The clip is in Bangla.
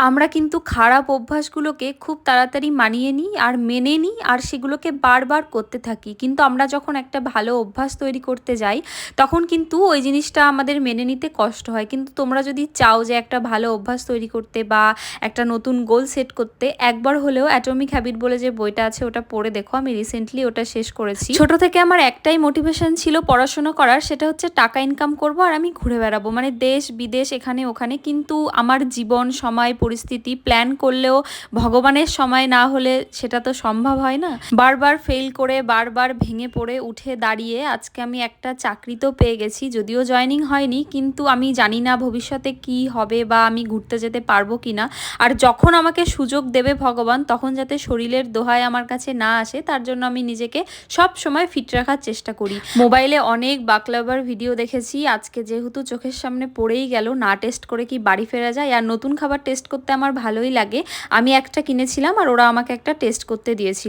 আমরা কিন্তু খারাপ অভ্যাসগুলোকে খুব তাড়াতাড়ি মানিয়ে নিই আর মেনে নিই আর সেগুলোকে বারবার করতে থাকি, কিন্তু আমরা যখন একটা ভালো অভ্যাস তৈরি করতে যাই তখন কিন্তু ওই জিনিসটা আমাদের মেনে নিতে কষ্ট হয়। কিন্তু তোমরা যদি চাও যে একটা ভালো অভ্যাস তৈরি করতে বা একটা নতুন গোল সেট করতে, একবার হলেও অ্যাটমিক হ্যাবিট বলে যে বইটা আছে ওটা পড়ে দেখো। আমি রিসেন্টলি ওটা শেষ করেছি। ছোট থেকে আমার একটাই মোটিভেশন ছিল পড়াশোনা করার, সেটা হচ্ছে টাকা ইনকাম করব আর আমি ঘুরে বেড়াবো, মানে দেশ বিদেশ এখানে ওখানে। কিন্তু আমার জীবন, সময়, পরিস্থিতি প্ল্যান করলেও ভগবানের সময় না হলে সেটা তো সম্ভব হয় না। বারবার ফেল করে, বারবার ভেঙে পড়ে উঠে দাঁড়িয়ে আজকে আমি একটা চাকরি তো পেয়ে গেছি, যদিও জয়েনিং হয়নি, কিন্তু আমি জানি না ভবিষ্যতে কি হবে বা আমি ঘুরতে যেতে পারবো কিনা। আর যখন আমাকে সুযোগ দেবে ভগবান, তখন যাতে শরীরের দোহায় আমার কাছে না আসে, তার জন্য আমি নিজেকে সব সময় ফিট রাখার চেষ্টা করি। মোবাইলে অনেক বাকলাভার ভিডিও দেখেছি, আজকে যেহেতু চোখের সামনে পড়েই গেল, না টেস্ট করে কি বাড়ি ফেরা যায়। আর নতুন খাবার টেস্ট করতে আমার ভালোই লাগে, আমি একটা কিনেছিলাম আর ওরা আমাকে একটা টেস্ট করতে দিয়েছিল।